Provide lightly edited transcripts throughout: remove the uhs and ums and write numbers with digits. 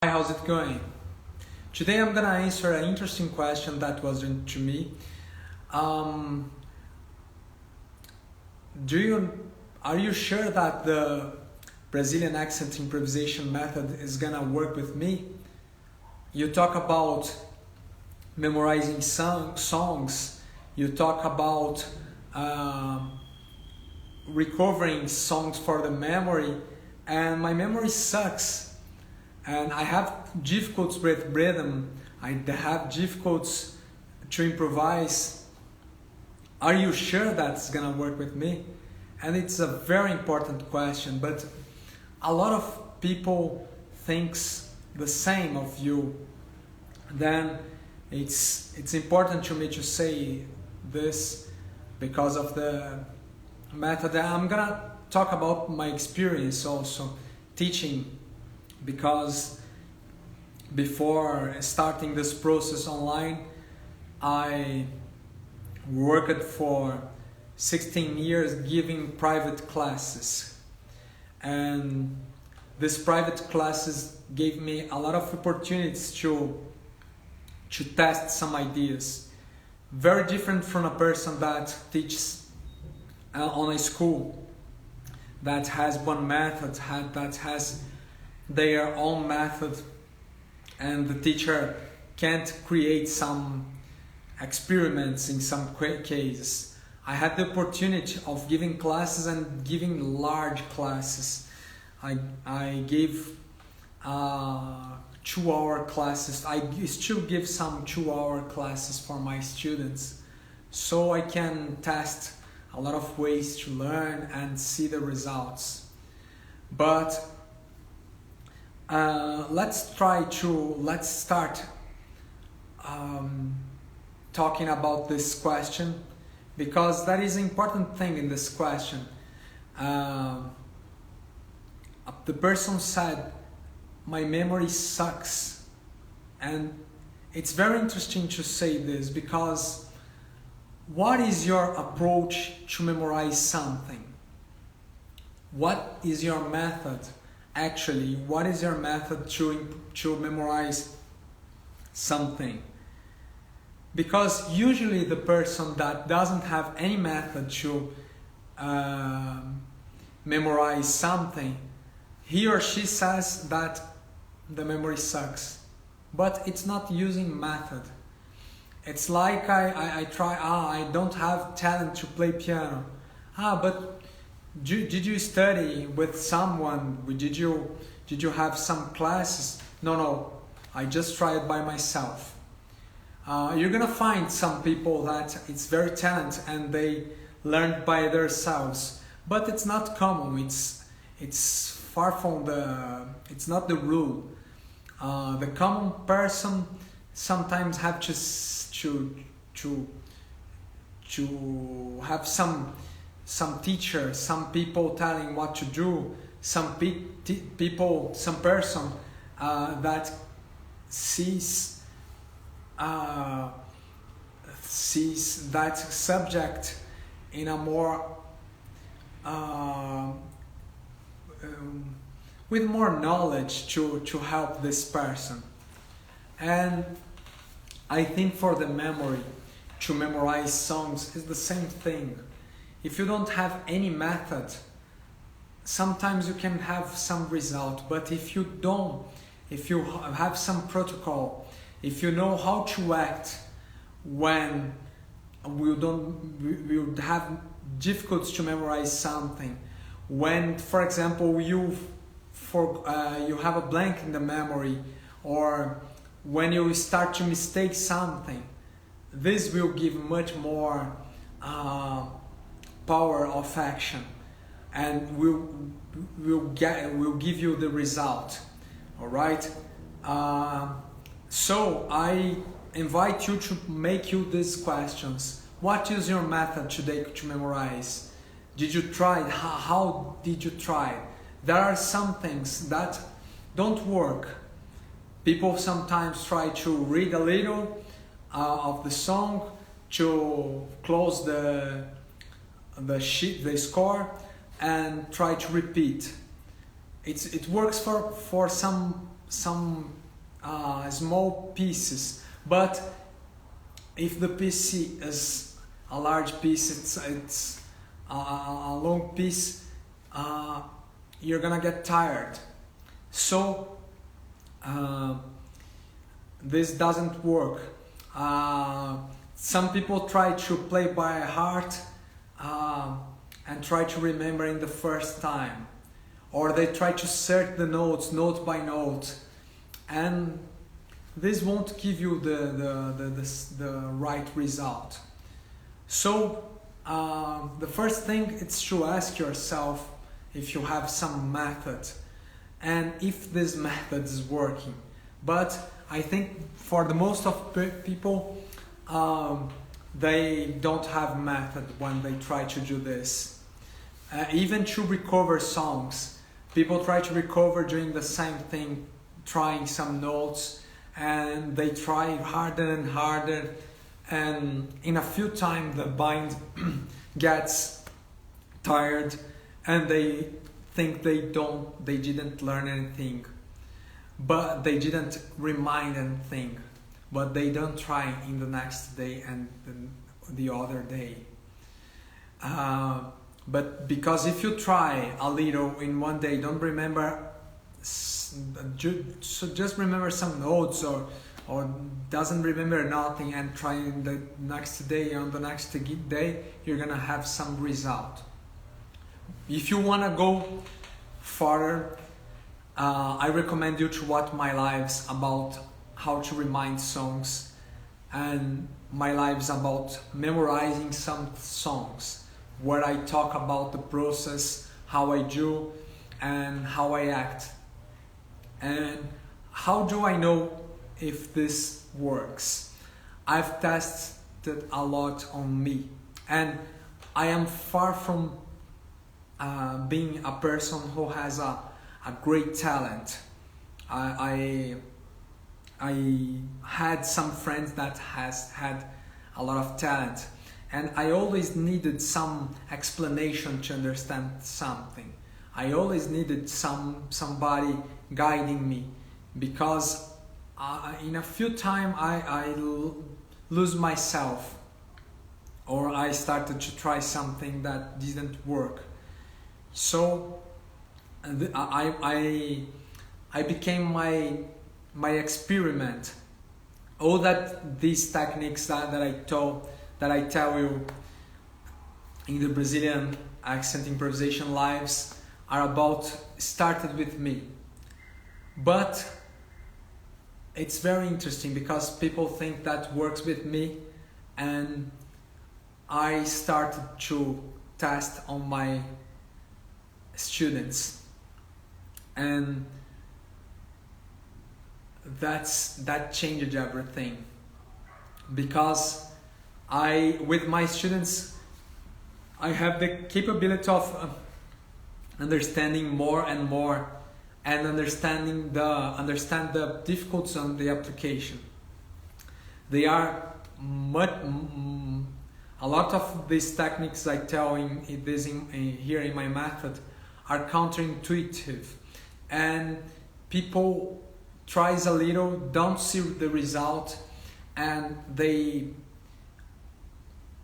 Hi, how's it going? Today I'm gonna answer an interesting question that was written to me. Um, are you sure that the Brazilian accent improvisation method is gonna work with me? You talk about memorizing songs. You talk about recovering songs for the memory, and my memory sucks. And I have difficulties with rhythm. I have difficulties to improvise. Are you sure that's gonna work with me? And it's a very important question, but a lot of people thinks the same of you. Then it's important to me to say this because of the method. I'm gonna talk about my experience also teaching, because before starting this process online, I worked for 16 years giving private classes, and these private classes gave me a lot of opportunities to test some ideas, very different from a person that teaches on a school that has one method, that has their own method, and the teacher can't create some experiments in some cases. I had the opportunity of giving classes and giving large classes. I gave 2-hour classes. I still give some 2-hour classes for my students, so I can test a lot of ways to learn and see the results. But let's start talking about this question, because that is an important thing in this question. The person said, my memory sucks, and it's very interesting to say this, because what is your approach to memorize something? What is your method? Actually, what is your method to memorize something? Because usually the person that doesn't have any method to memorize something, he or she says that the memory sucks, but it's not using method. It's like I try, I don't have talent to play piano. But did you study with someone? Did you have some classes? No, I just tried by myself. You're gonna find some people that it's very talented and they learned by themselves, but it's not common. It's far from it's not the rule. The common person sometimes have to have some teacher, some people telling what to do, some person that sees that subject in a more with more knowledge to help this person. And I think for the memory, to memorize songs is the same thing. If you don't have any method, sometimes you can have some result, but if you have some protocol, if you know how to act when we have difficulties to memorize something, when, for example, you have a blank in the memory, or when you start to mistake something, this will give much more power of action, and will give you the result. All right. So I invite you to make you these questions. What is your method today to memorize? Did you try? How did you try? There are some things that don't work. People sometimes try to read a little of the song to close the score and try to repeat. It works for some small pieces. But if the piece is a large piece, it's a long piece, you're gonna get tired. So this doesn't work. Some people try to play by heart and try to remember in the first time, or they try to search the notes note by note, and this won't give you the right result. So the first thing is to ask yourself if you have some method and if this method is working. But I think for the most of people, they don't have method when they try to do this. Even to recover songs, people try to recover doing the same thing, trying some notes, and they try harder and harder, and in a few times the mind gets tired and they think they didn't learn anything, but they didn't remind anything, but they don't try in the next day and the other day. But because if you try a little in one day, don't remember, so just remember some notes, or doesn't remember nothing, and try in the next day, on the next day, you're gonna have some result. If you wanna go further, I recommend you to watch my lives about how to remind songs, and my lives about memorizing some songs, where I talk about the process, how I do, and how I act. And how do I know if this works? I've tested a lot on me, and I am far from being a person who has a great talent. I had some friends that has had a lot of talent, and I always needed some explanation to understand something. I always needed somebody guiding me, because in a few time I lose myself, or I started to try something that didn't work. So I became my experiment. All that these techniques that I tell you in the Brazilian accent improvisation lives are started with me. But it's very interesting because people think that works with me, and I started to test on my students, and that changed everything, because with my students I have the capability of understanding more and more, and understand the difficulties on the application. They are a lot of these techniques I tell here in my method are counterintuitive, and people tries a little, don't see the result, and they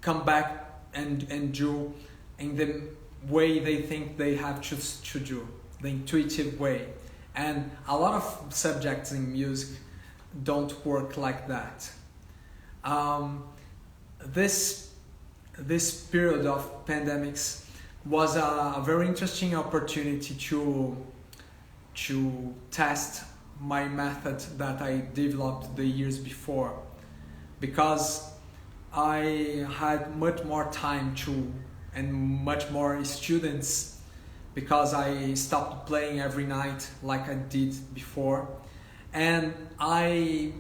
come back and do in the way they think they have to do, the intuitive way. And a lot of subjects in music don't work like that. This period of pandemics was a very interesting opportunity to test my method that I developed the years before, because I had much more time and much more students, because I stopped playing every night like I did before, and I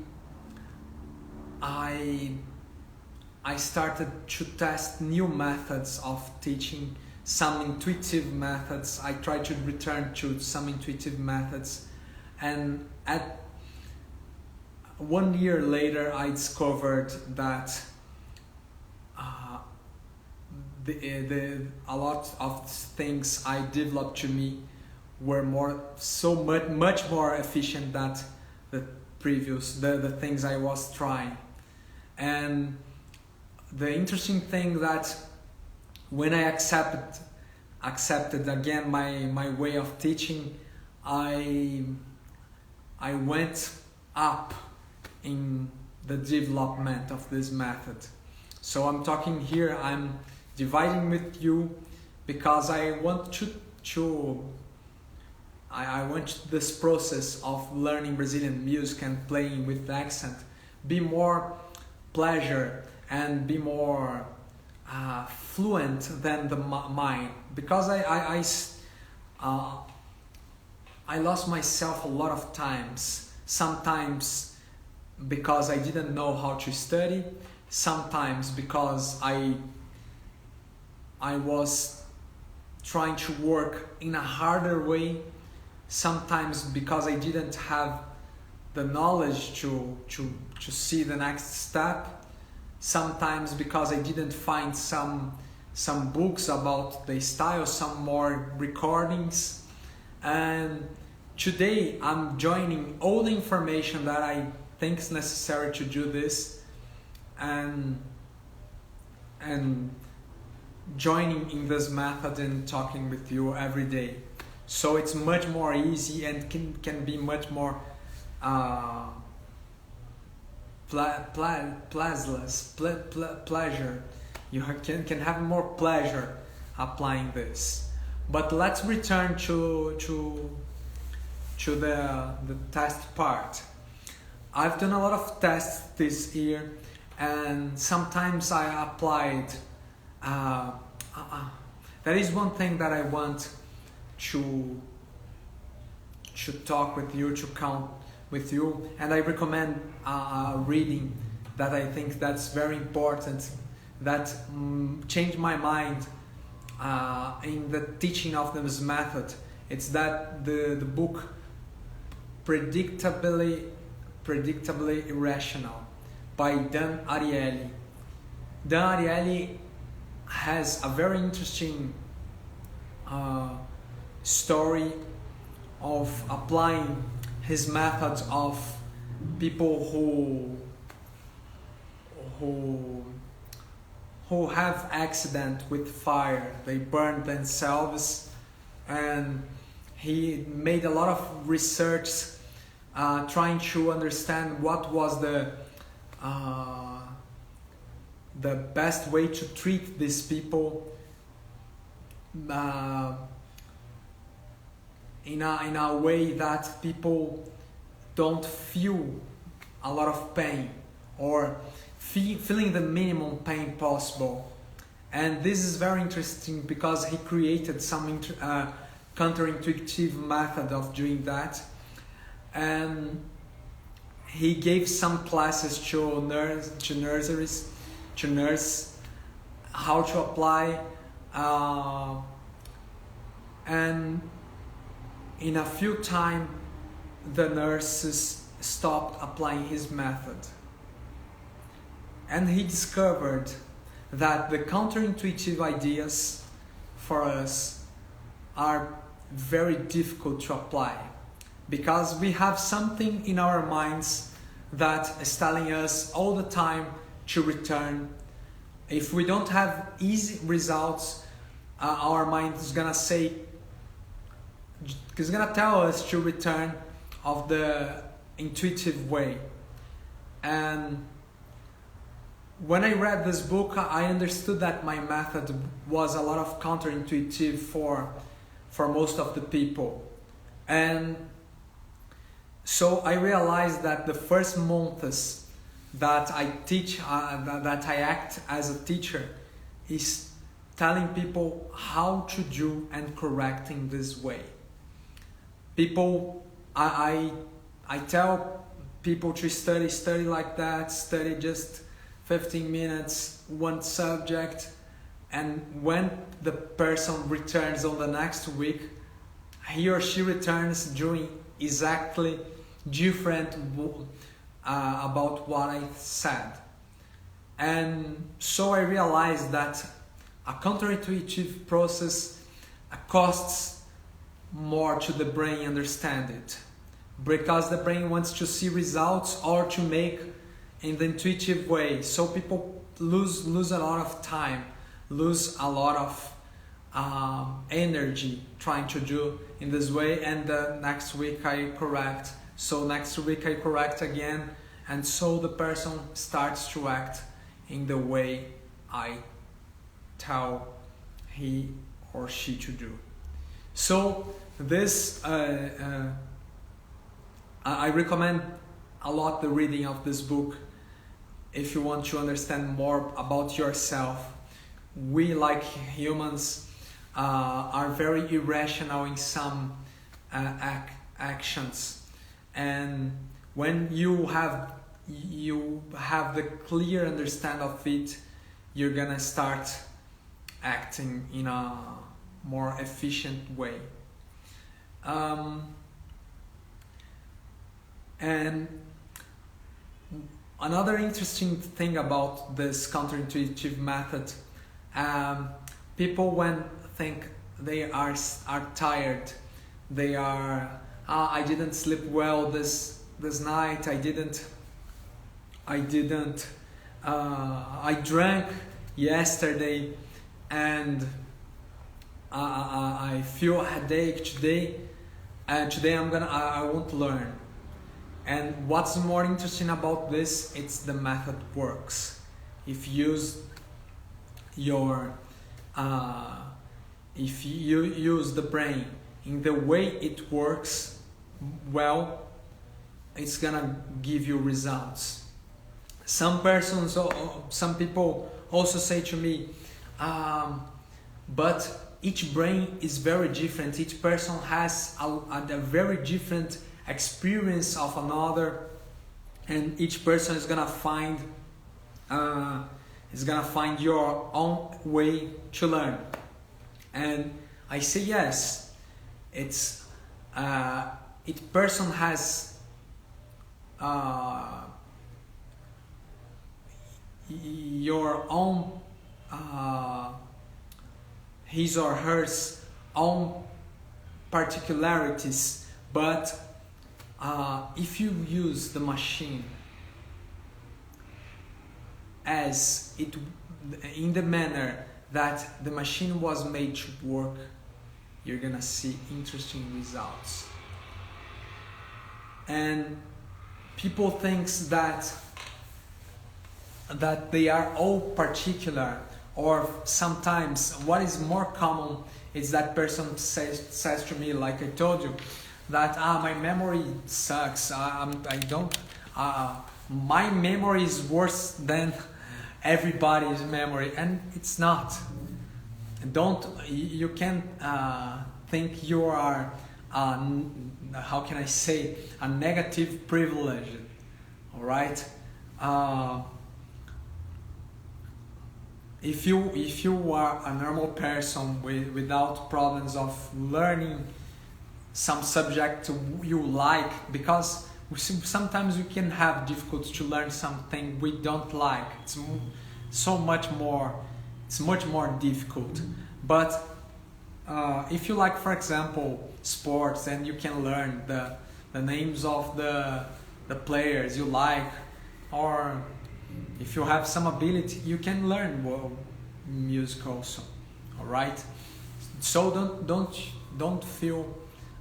started to test new methods of teaching, some intuitive methods. I tried to return to some intuitive methods, and at 1 year later I discovered that a lot of things I developed to me were much more efficient than the the things I was trying. And the interesting thing that when I accepted again my way of teaching, I went up in the development of this method. So I'm talking here, I'm dividing with you because I want I want this process of learning Brazilian music and playing with the accent be more pleasure and be more fluent than mine, because I lost myself a lot of times. Sometimes because I didn't know how to study, sometimes because I was trying to work in a harder way, sometimes because I didn't have the knowledge to see the next step, sometimes because I didn't find some books about the style, some more recordings. And today I'm joining all the information that I think is necessary to do this, and joining in this method and talking with you every day. So it's much more easy and can be much more pleasure. You can have more pleasure applying this. But let's return to the test part. I've done a lot of tests this year, and sometimes I applied. That is one thing that I want to talk with you, to count with you, and I recommend reading that I think that's very important, that changed my mind in the teaching of this method. It's that the book Predictably Irrational by Dan Ariely. Dan Ariely has a very interesting story of applying his methods of people who have accident with fire. They burn themselves, and he made a lot of research trying to understand what was the best way to treat these people in a way that people don't feel a lot of pain, or feeling the minimum pain possible. And this is very interesting because he created some counterintuitive method of doing that, and he gave some classes to nurses how to apply, and in a few time the nurses stopped applying his method, and he discovered that the counterintuitive ideas for us are very difficult to apply, because we have something in our minds that is telling us all the time to return. If we don't have easy results, our mind is gonna tell us to return of the intuitive way. And when I read this book, I understood that my method was a lot of counterintuitive for most of the people. And so I realized that the first months that I teach, that I act as a teacher, is telling people how to do and correcting this way. People, I tell people to study like that, study just 15 minutes, one subject, and when the person returns on the next week, he or she returns doing exactly different about what I said. And so I realized that a counterintuitive process costs more to the brain understand it, because the brain wants to see results or to make in the intuitive way. So people lose a lot of time, lose a lot of energy trying to do in this way, and next week I correct. So next week I correct again, and so the person starts to act in the way I tell he or she to do. So this I recommend a lot the reading of this book if you want to understand more about yourself. We, like humans, are very irrational in some actions, and when you have the clear understand of it, you're gonna start acting in a more efficient way. And another interesting thing about this counterintuitive method, people when think they are tired, they are I didn't sleep well this night, I drank yesterday and I feel a headache today, and today I won't learn. And what's more interesting about this, it's the method works. If you use the brain in the way it works well, it's gonna give you results. Some people also say to me, but each brain is very different. Each person has a very different experience of another, and each person is gonna find your own way to learn. And I say yes, each person has your own his or hers own particularities, but if you use the machine as it in the manner that the machine was made to work, you're gonna see interesting results. And people thinks that they are all particular, or sometimes what is more common is that person says to me, like I told you, that my memory sucks. My memory is worse than everybody's memory, and it's not. You can think you are how can I say, a negative privilege, all right? If you are a normal person without problems of learning some subject you like, because sometimes we can have difficulty to learn something we don't like. It's much more difficult. But if you like, for example, sports, and you can learn the names of the players you like, or if you have some ability, you can learn music also. All right. So don't feel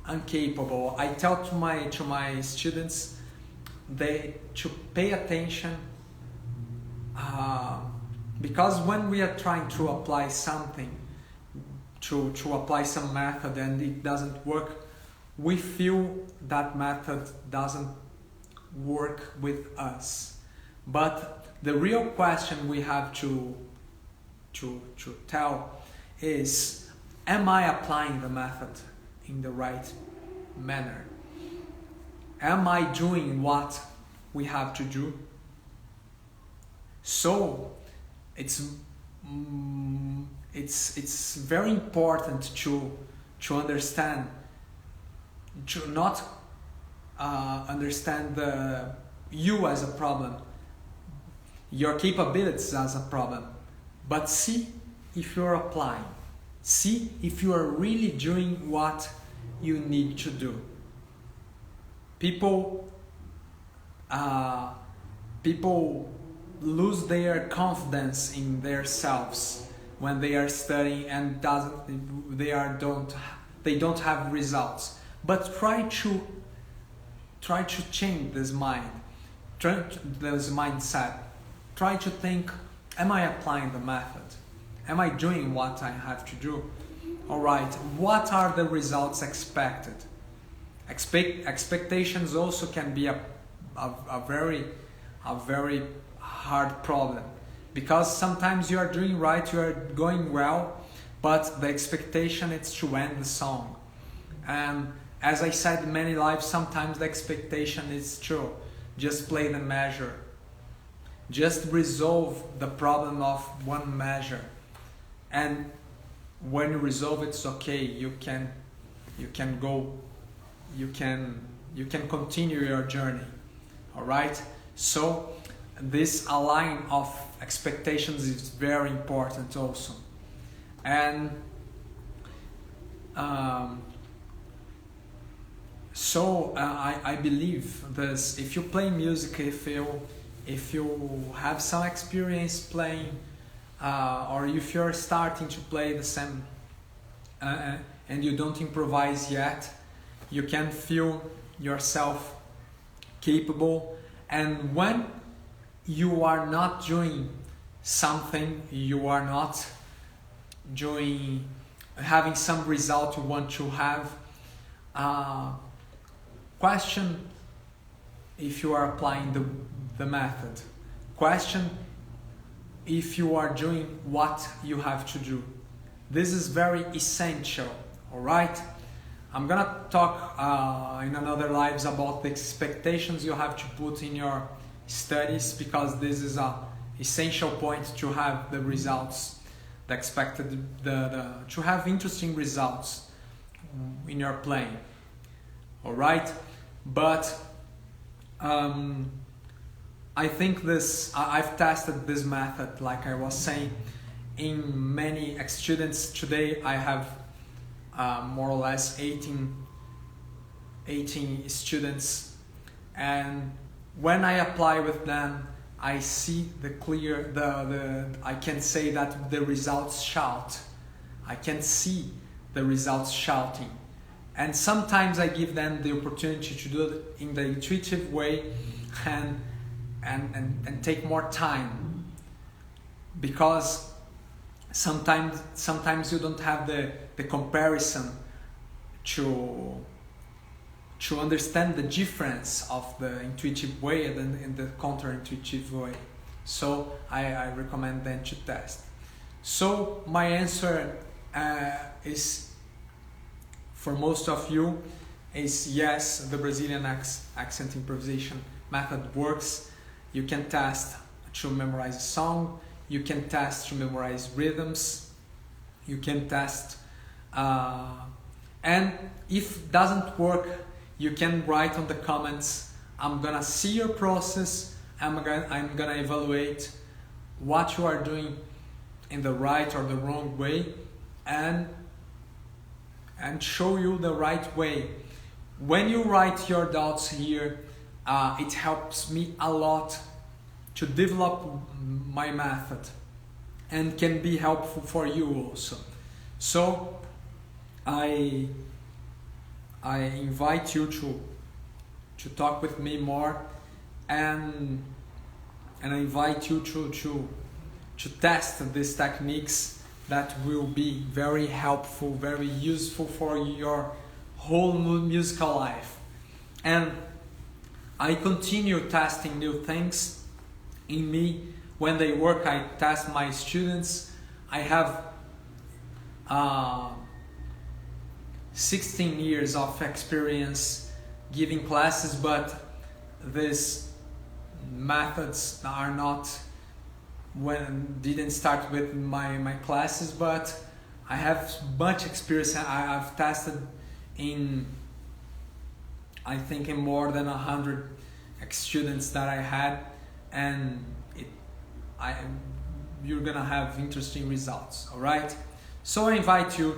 incapable. I tell to my students to pay attention, because when we are trying to apply something, to apply some method, and it doesn't work, we feel that method doesn't work with us. But the real question we have to tell is, am I applying the method in the right manner? Am I doing what we have to do? So it's very important to understand, to not understand you as a problem, your capabilities as a problem, but see if you're applying, see if you are really doing what you need to do. People lose their confidence in themselves when they are studying and they don't have results. But try to change this mindset. Try to think, am I applying the method? Am I doing what I have to do? Alright, what are the results expected? Expectations also can be a very hard problem, because sometimes you are doing right, you are going well, but the expectation is to end the song. And as I said in many lives, sometimes the expectation is to just play the measure, just resolve the problem of one measure, and when you resolve it's okay, you can continue your journey. All right, so this align of expectations is very important also. And I believe this, if you play music, if you have some experience playing, or if you're starting to play the same and you don't improvise yet, you can feel yourself capable. And when you are not doing something, you are not having some result you want to have, question if you are applying the method. Question if you are doing what you have to do. This is very essential. All right, I'm gonna talk in another lives about the expectations you have to put in your studies, because this is a essential point to have the results, the expected, to have interesting results in your playing. All right, but I think I've tested this method, like I was saying, in many students. Today I have more or less 18 students, and when I apply with them, I see I can say that the results shout. I can see the results shouting. And sometimes I give them the opportunity to do it in the intuitive way and take more time, because sometimes you don't have the comparison to understand the difference of the intuitive way and the counterintuitive way. So I recommend them to test. So my answer is, for most of you, is yes, the Brazilian accent improvisation method works. You can test to memorize a song, you can test to memorize rhythms, you can test, and if it doesn't work, you can write on the comments. I'm gonna see your process, I'm gonna evaluate what you are doing in the right or the wrong way, and show you the right way. When you write your doubts here, it helps me a lot to develop my method, and can be helpful for you also. So I invite you to talk with me more, and I invite you to test these techniques that will be very helpful, very useful for your whole musical life. And I continue testing new things in me. When they work, I test my students. I have 16 years of experience giving classes, but these methods are not didn't start with my classes, but I have much experience. I've tested in, I think, in more than 100 students that I had, and you're gonna have interesting results. All right, so I invite you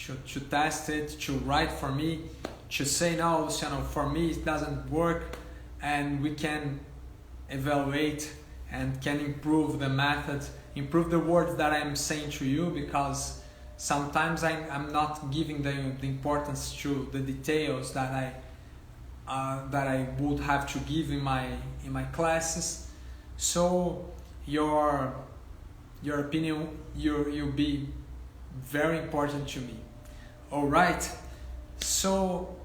to test it, to write for me, to say, no, Luciano, for me it doesn't work, and we can evaluate and can improve the method, improve the words that I'm saying to you, because sometimes I'm not giving the importance to the details that I would have to give in my classes. So your opinion you'll be very important to me. All right. So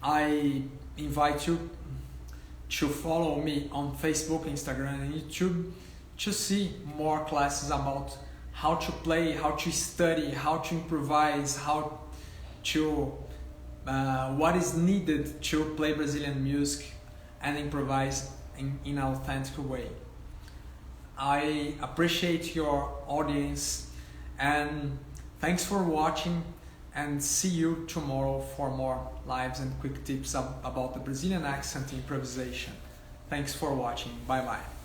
I invite you to follow me on Facebook, Instagram, and YouTube to see more classes about how to play, how to study, how to improvise, how to what is needed to play Brazilian music and improvise in an authentic way. I appreciate your audience, and thanks for watching, and see you tomorrow for more lives and quick tips about the Brazilian accent improvisation. Thanks for watching. Bye bye.